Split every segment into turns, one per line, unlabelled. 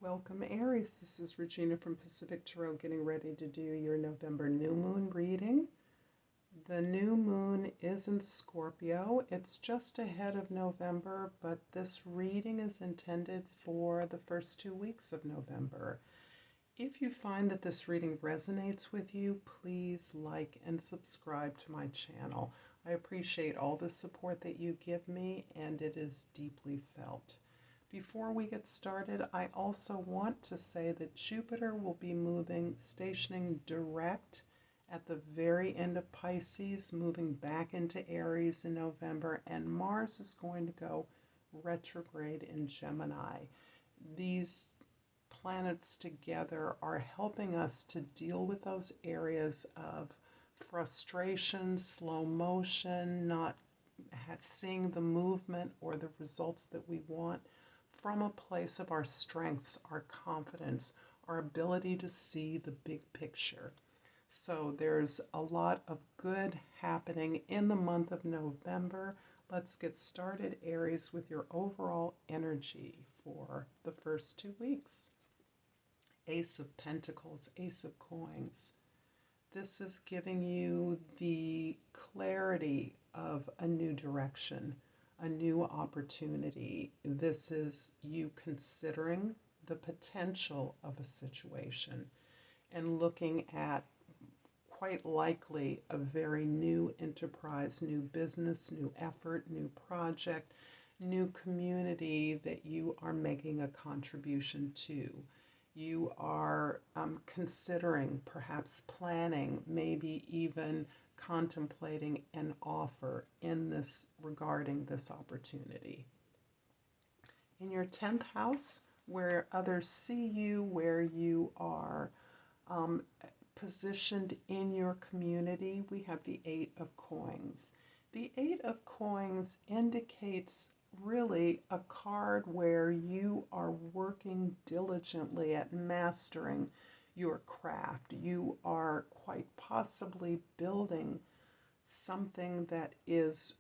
Welcome, Aries. This is Regina from Pacific Tarot getting ready to do your November new moon reading. The new moon is in Scorpio. It's just ahead of November, but this reading is intended for the first 2 weeks of November. If you find that this reading resonates with you, please like and subscribe to my channel. I appreciate all the support that you give me, and it is deeply felt. Before we get started, I also want to say that Jupiter will be stationing direct at the very end of Pisces, moving back into Aries in November, and Mars is going to go retrograde in Gemini. These planets together are helping us to deal with those areas of frustration, slow motion, not seeing the movement or the results that we want from a place of our strengths, our confidence, our ability to see the big picture. So there's a lot of good happening in the month of November. Let's get started, Aries, with your overall energy for the first 2 weeks. Ace of Pentacles, Ace of Coins. This is giving you the clarity of a new direction, a new opportunity. This is you considering the potential of a situation and looking at quite likely a very new enterprise, new business, new effort, new project, new community that you are making a contribution to. You are considering, perhaps planning, maybe even contemplating an offer in this regarding this opportunity. In your 10th house, where others see you, where you are positioned in your community, we have the 8 of Coins. The 8 of Coins indicates really a card where you are working diligently at mastering your craft. You are quite possibly building something that is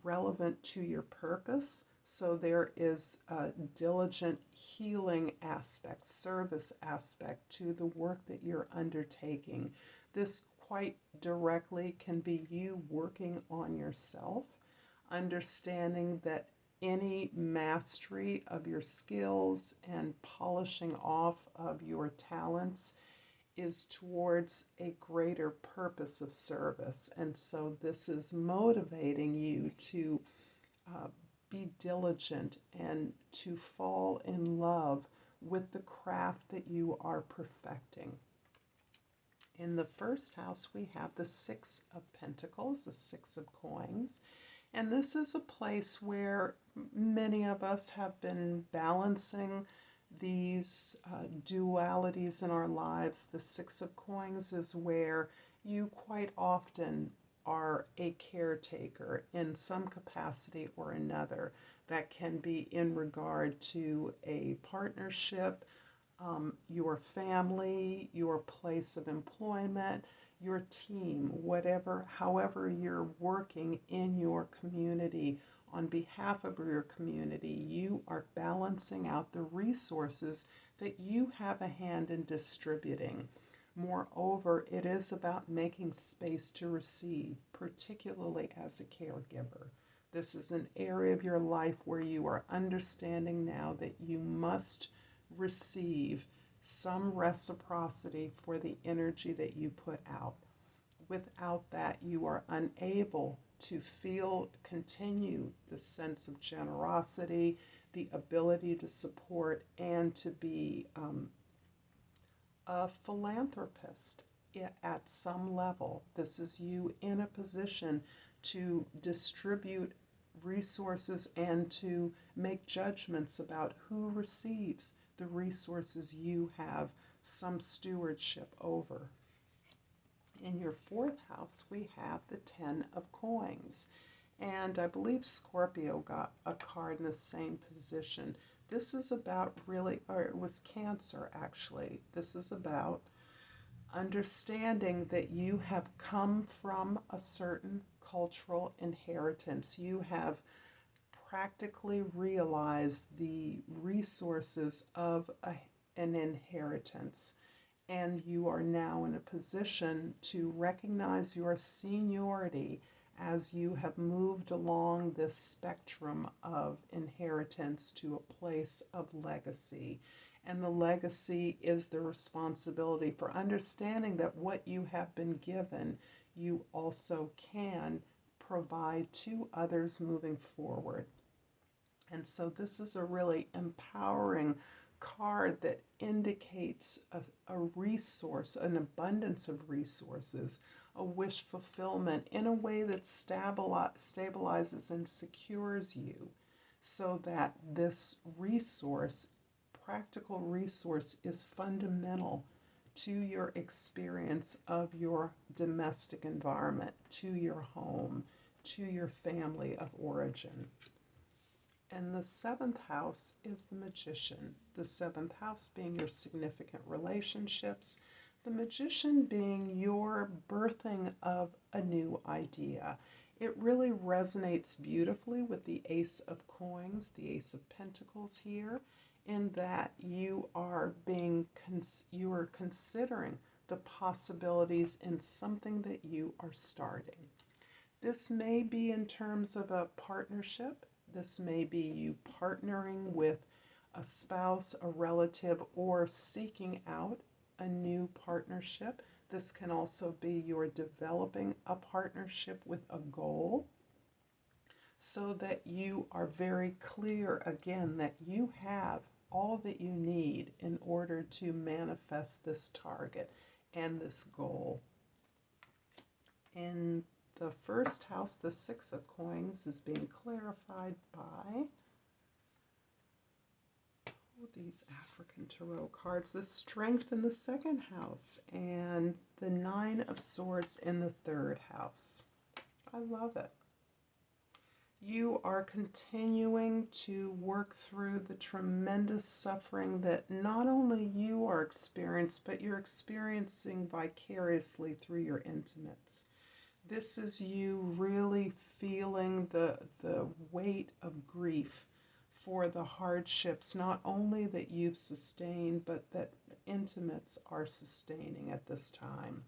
relevant to your purpose. So there is a diligent healing aspect, service aspect to the work that you're undertaking. This quite directly can be you working on yourself, understanding that any mastery of your skills and polishing off of your talents is towards a greater purpose of service. And so this is motivating you to be diligent and to fall in love with the craft that you are perfecting. In the first house, we have the 6 of Pentacles, the 6 of Coins. And this is a place where many of us have been balancing these dualities in our lives. The 6 of Coins is where you quite often are a caretaker in some capacity or another. That can be in regard to a partnership, your family, your place of employment, your team, however you're working in your community on behalf of your community. You are balancing out the resources that you have a hand in distributing. Moreover, it is about making space to receive, particularly as a caregiver. This is an area of your life where you are understanding now that you must receive some reciprocity for the energy that you put out. Without that, you are unable to continue the sense of generosity, the ability to support, and to be a philanthropist at some level. This is you in a position to distribute resources and to make judgments about who receives the resources you have some stewardship over. In your 4th house, we have the 10 of Coins. And I believe Scorpio got a card in the same position. This is about or it was Cancer actually. This is about understanding that you have come from a certain cultural inheritance. You have practically realize the resources of an inheritance. And you are now in a position to recognize your seniority as you have moved along this spectrum of inheritance to a place of legacy. And the legacy is the responsibility for understanding that what you have been given, you also can provide to others moving forward. And so this is a really empowering card that indicates a resource, an abundance of resources, a wish fulfillment in a way that stabilizes and secures you, so that this resource, practical resource, is fundamental to your experience of your domestic environment, to your home, to your family of origin. And the seventh house is the Magician. The seventh house being your significant relationships. The Magician being your birthing of a new idea. It really resonates beautifully with the Ace of Coins, the Ace of Pentacles here, in that you are considering the possibilities in something that you are starting. This may be in terms of a partnership. This may be you partnering with a spouse, a relative, or seeking out a new partnership. This can also be you're developing a partnership with a goal, so that you are very clear again that you have all that you need in order to manifest this target and this goal. In the first house, the Six of Coins is being clarified by these African Tarot cards, the Strength in the second house, and the Nine of Swords in the third house. I love it. You are continuing to work through the tremendous suffering that not only you are experiencing, but you're experiencing vicariously through your intimates. This is you really feeling the weight of grief for the hardships, not only that you've sustained, but that intimates are sustaining at this time.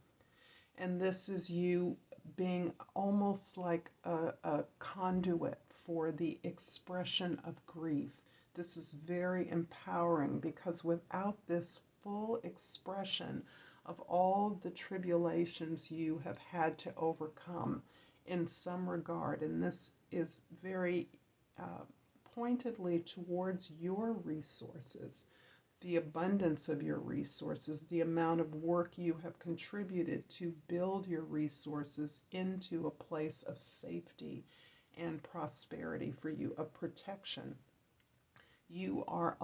And this is you being almost like a conduit for the expression of grief. This is very empowering, because without this full expression of all the tribulations you have had to overcome in some regard, and this is very pointedly towards your resources, the abundance of your resources, the amount of work you have contributed to build your resources into a place of safety and prosperity for you, of protection. You are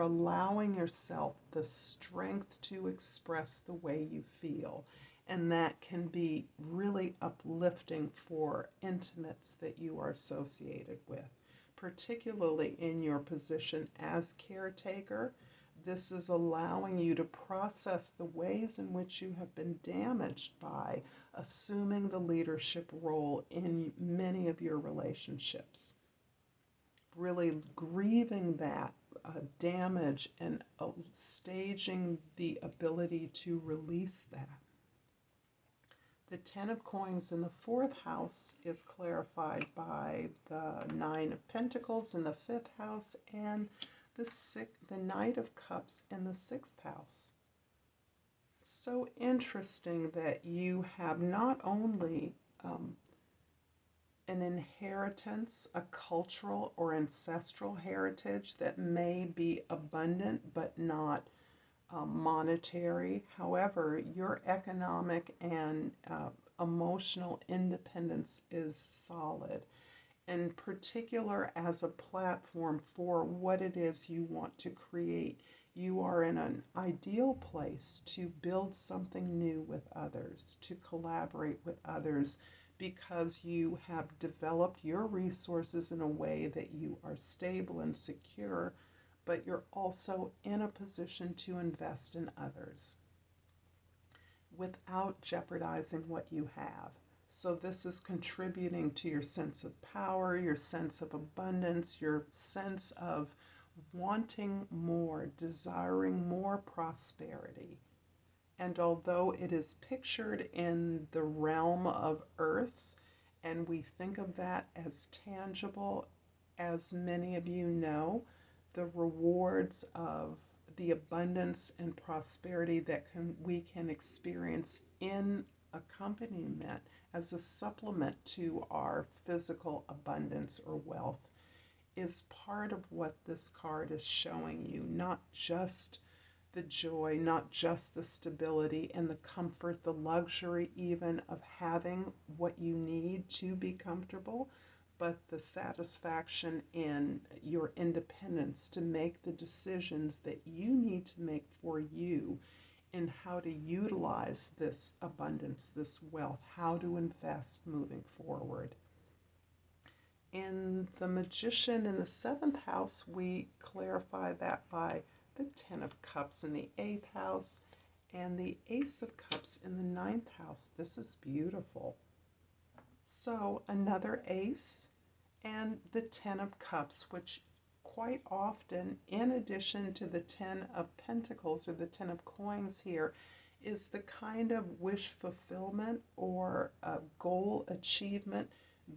allowing yourself the strength to express the way you feel, and that can be really uplifting for intimates that you are associated with, particularly in your position as caretaker. This is allowing you to process the ways in which you have been damaged by assuming the leadership role in many of your relationships. Really grieving that damage and staging the ability to release that. The Ten of Coins in the fourth house is clarified by the Nine of Pentacles in the fifth house and the Knight of Cups in the sixth house. So interesting that you have not only an inheritance, a cultural or ancestral heritage that may be abundant but not monetary. However, your economic and emotional independence is solid, in particular as a platform for what it is you want to create. You are in an ideal place to build something new with others, to collaborate with others, because you have developed your resources in a way that you are stable and secure, but you're also in a position to invest in others without jeopardizing what you have. So this is contributing to your sense of power, your sense of abundance, your sense of wanting more, desiring more prosperity. And although it is pictured in the realm of earth, and we think of that as tangible, as many of you know, the rewards of the abundance and prosperity that we can experience in accompaniment as a supplement to our physical abundance or wealth is part of what this card is showing you, not just the joy, not just the stability and the comfort, the luxury even of having what you need to be comfortable, but the satisfaction in your independence to make the decisions that you need to make for you in how to utilize this abundance, this wealth, how to invest moving forward. In the Magician in the 7th house, we clarify that by the 10 of Cups in the 8th house and the Ace of Cups in the 9th house. This is beautiful. So another ace and the 10 of Cups, which quite often, in addition to the 10 of Pentacles or the 10 of Coins here, is the kind of wish fulfillment or goal achievement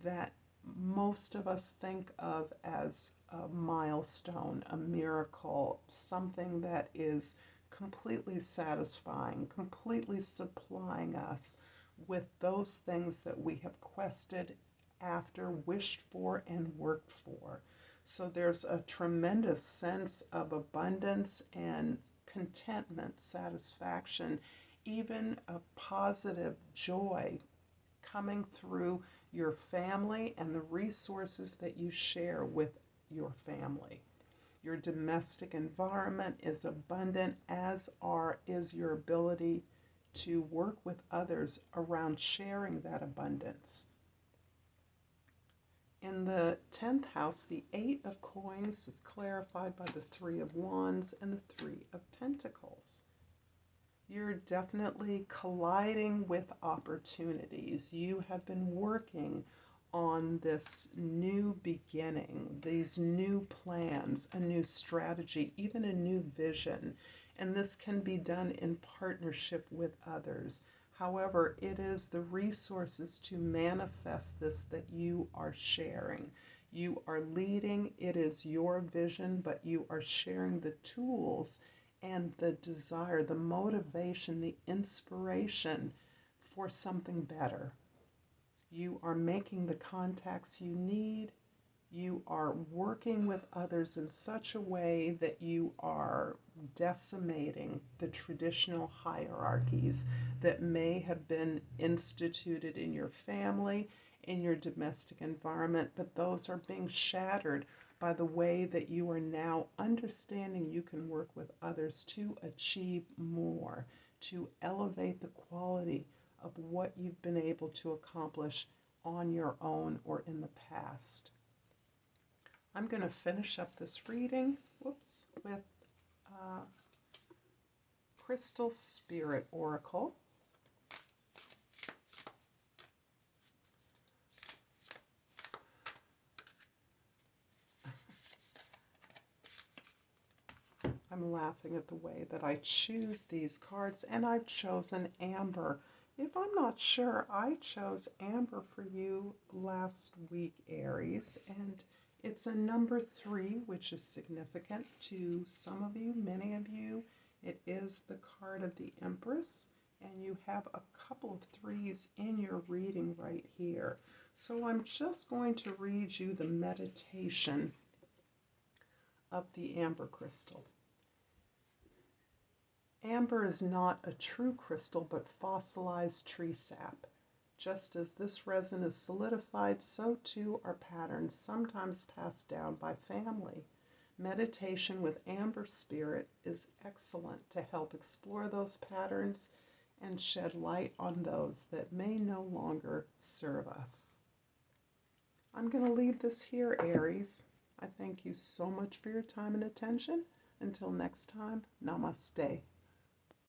that most of us think of as a milestone, a miracle, something that is completely satisfying, completely supplying us with those things that we have quested after, wished for, and worked for. So there's a tremendous sense of abundance and contentment, satisfaction, even a positive joy coming through your family and the resources that you share with your family. Your domestic environment is abundant, as is your ability to work with others around sharing that abundance. In the 10th house, the 8 of Coins is clarified by the 3 of Wands and the 3 of Pentacles. You're definitely colliding with opportunities. You have been working on this new beginning, these new plans, a new strategy, even a new vision. And this can be done in partnership with others. However, it is the resources to manifest this that you are sharing. You are leading, it is your vision, but you are sharing the tools and the desire, the motivation, the inspiration for something better. You are making the contacts you need. You are working with others in such a way that you are decimating the traditional hierarchies that may have been instituted in your family, in your domestic environment, but those are being shattered by the way that you are now understanding you can work with others to achieve more, to elevate the quality of what you've been able to accomplish on your own or in the past. I'm going to finish up this reading, with Crystal Spirit Oracle. I'm laughing at the way that I choose these cards, and I've chosen amber. If I'm not sure, I chose amber for you last week, Aries, and it's a number 3, which is significant to some of you, many of you. It is the card of the Empress, and you have a couple of 3s in your reading right here. So I'm just going to read you the meditation of the amber crystal. Amber is not a true crystal, but fossilized tree sap. Just as this resin is solidified, so too are patterns sometimes passed down by family. Meditation with amber spirit is excellent to help explore those patterns and shed light on those that may no longer serve us. I'm going to leave this here, Aries. I thank you so much for your time and attention. Until next time, Namaste.